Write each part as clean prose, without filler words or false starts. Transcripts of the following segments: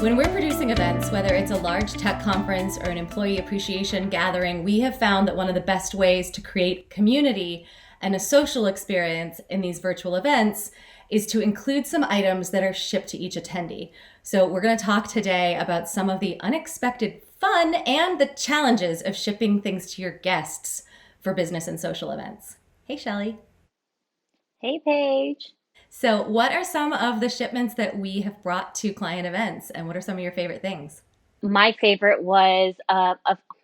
When we're producing events, whether it's a large tech conference or an employee appreciation gathering, we have found that one of the best ways to create community and a social experience in these virtual events is to include some items that are shipped to each attendee. So we're going to talk today about some of the unexpected fun and the challenges of shipping things to your guests for business and social events. Hey, Shelly. Hey, Paige. So what are some of the shipments that we have brought to client events, and what are some of your favorite things? My favorite was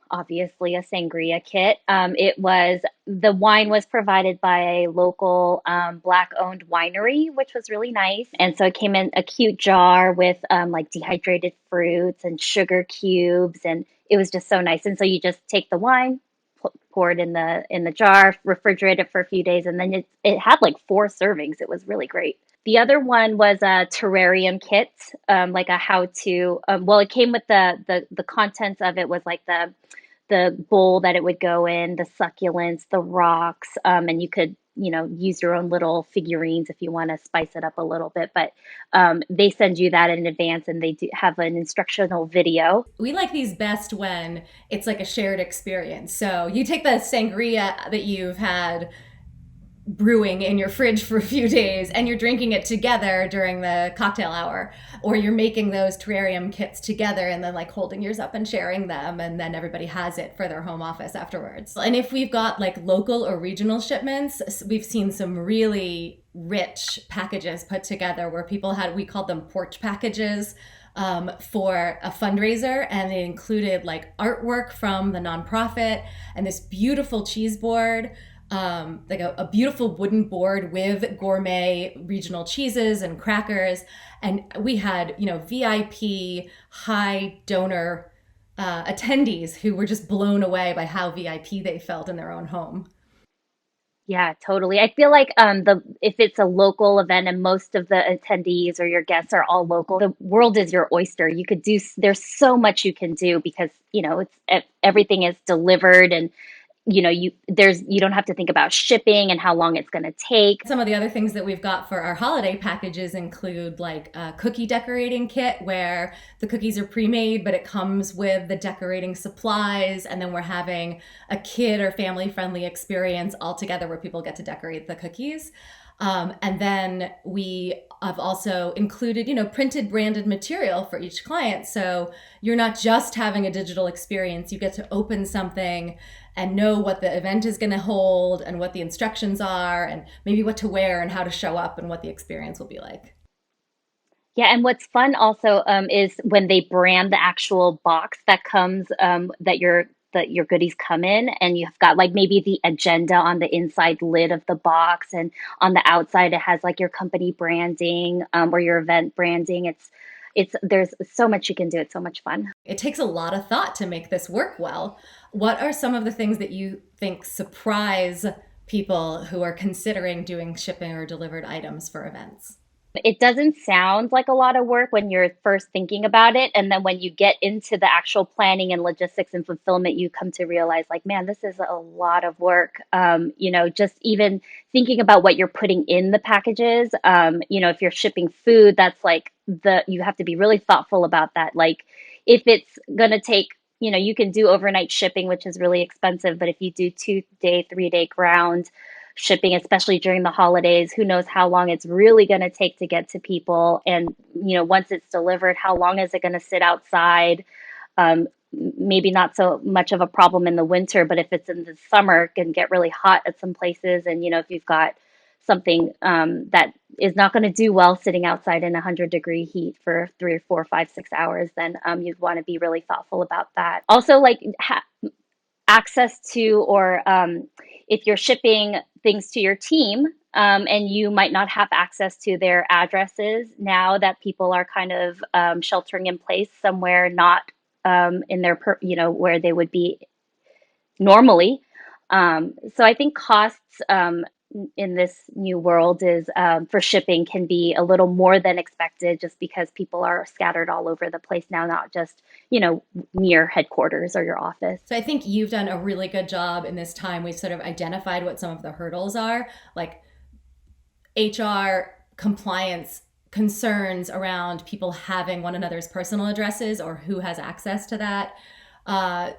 obviously a sangria kit. The wine was provided by a local Black-owned winery, which was really nice. And so it came in a cute jar with like dehydrated fruits and sugar cubes, and it was just so nice. And so you just take the wine, pour it in the jar, refrigerate it for a few days, and then it had like 4 servings. It was really great. The other one was a terrarium kit, like a how to. Well, it came with the contents of it was like the bowl that it would go in, the succulents, the rocks, and you could use your own little figurines if you want to spice it up a little bit. But they send you that in advance, and they do have an instructional video. We like these best when it's like a shared experience. So you take the sangria that you've had brewing in your fridge for a few days and you're drinking it together during the cocktail hour, or you're making those terrarium kits together and then like holding yours up and sharing them, and then everybody has it for their home office afterwards. And if we've got like local or regional shipments, we've seen some really rich packages put together where we called them porch packages, for a fundraiser, and it included like artwork from the nonprofit and this beautiful cheese board, like a beautiful wooden board with gourmet regional cheeses and crackers. And we had, VIP high donor attendees who were just blown away by how VIP they felt in their own home. Yeah, totally. I feel like the if it's a local event and most of the attendees or your guests are all local, the world is your oyster. There's so much you can do because, everything is delivered, and you don't have to think about shipping and how long it's going to take. Some of the other things that we've got for our holiday packages include like a cookie decorating kit where the cookies are pre-made, but it comes with the decorating supplies. And then we're having a kid or family friendly experience all together where people get to decorate the cookies. And then we have also included, printed branded material for each client. So you're not just having a digital experience, you get to open something and know what the event is going to hold and what the instructions are and maybe what to wear and how to show up and what the experience will be like. Yeah, and what's fun also is when they brand the actual box that comes that your goodies come in, and you've got like maybe the agenda on the inside lid of the box, and on the outside it has like your company branding, or your event branding. It's there's so much you can do. It's so much fun. It takes a lot of thought to make this work well. What are some of the things that you think surprise people who are considering doing shipping or delivered items for events? It doesn't sound like a lot of work when you're first thinking about it. And then when you get into the actual planning and logistics and fulfillment, you come to realize, like, man, this is a lot of work. Just even thinking about what you're putting in the packages. If you're shipping food, that's like you have to be really thoughtful about that. Like, if it's going to take, you can do overnight shipping, which is really expensive. But if you do 2-day, 3-day ground shipping, especially during the holidays, who knows how long it's really going to take to get to people. And, once it's delivered, how long is it going to sit outside? Maybe not so much of a problem in the winter, but if it's in the summer, it can get really hot at some places. And, if you've got something that is not going to do well sitting outside in 100-degree heat for 3 or 4, 5, 6 hours, then you'd want to be really thoughtful about that. Also, like access to, or if you're shipping things to your team, and you might not have access to their addresses now that people are kind of sheltering in place somewhere, not in their where they would be normally. So I think costs in this new world is for shipping can be a little more than expected, just because people are scattered all over the place now, not just near headquarters or your office. So I think you've done a really good job in this time. We've sort of identified what some of the hurdles are, like HR compliance concerns around people having one another's personal addresses or who has access to that. Uh,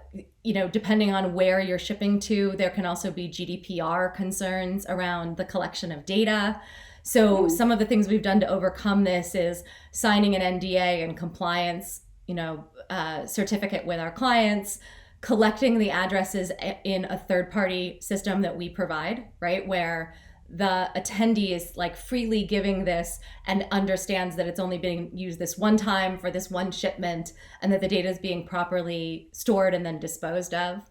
Depending on where you're shipping to, there can also be GDPR concerns around the collection of data. So Mm. some of the things we've done to overcome this is signing an NDA and compliance, certificate with our clients, collecting the addresses in a third party system that we provide, right? Where the attendee is like freely giving this and understands that it's only being used this one time for this one shipment, and that the data is being properly stored and then disposed of.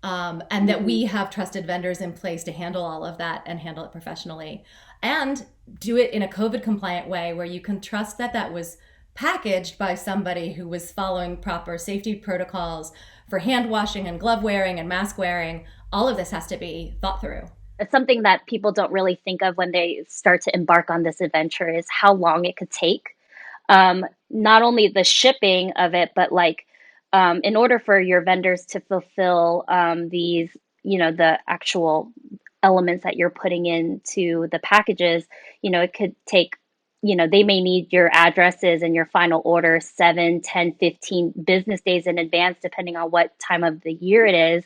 And that Hmm. we have trusted vendors in place to handle all of that and handle it professionally, and do it in a COVID compliant way where you can trust that that was packaged by somebody who was following proper safety protocols for hand washing and glove wearing and mask wearing. All of this has to be thought through. It's something that people don't really think of when they start to embark on this adventure is how long it could take. Not only the shipping of it, but like in order for your vendors to fulfill these, the actual elements that you're putting into the packages, it could take, they may need your addresses and your final order 7, 10, 15 business days in advance, depending on what time of the year it is.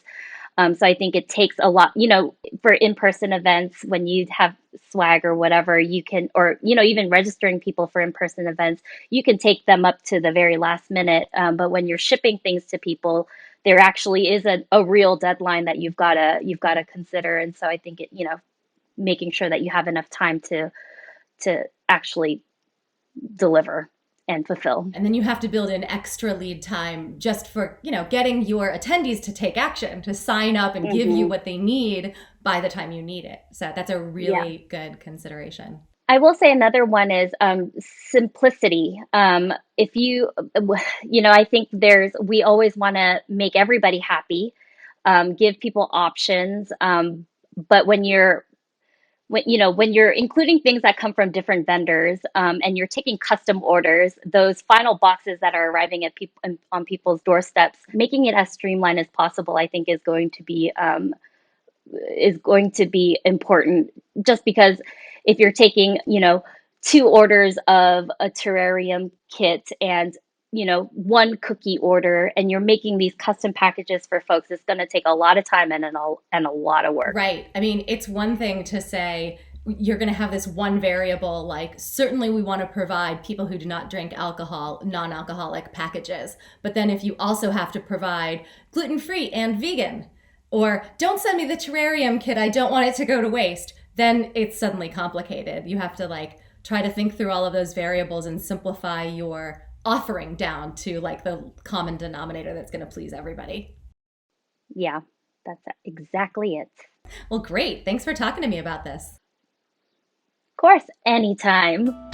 So I think it takes a lot, for in-person events when you have swag or whatever, you can, or, even registering people for in-person events, you can take them up to the very last minute. But when you're shipping things to people, there actually is a real deadline that you've got to consider. And so I think making sure that you have enough time to actually deliver and fulfill. And then you have to build in extra lead time just for, getting your attendees to take action, to sign up and give you Hmm. what they need by the time you need it. So that's a Yeah. really good consideration. I will say another one is simplicity. If you, I think we always want to make everybody happy, give people options. But when you're including things that come from different vendors, and you're taking custom orders, those final boxes that are arriving at people on people's doorsteps, making it as streamlined as possible, I think is going to be important, just because if you're taking, two orders of a terrarium kit and one cookie order, and you're making these custom packages for folks, it's going to take a lot of time and a lot of work. Right. I mean, it's one thing to say you're going to have this one variable, like, certainly we want to provide people who do not drink alcohol, non alcoholic packages. But then if you also have to provide gluten free and vegan, or don't send me the terrarium kit, I don't want it to go to waste, then it's suddenly complicated. You have to like try to think through all of those variables and simplify your offering down to like the common denominator that's going to please everybody. Yeah, that's exactly it. Well, great. Thanks for talking to me about this. Of course, anytime.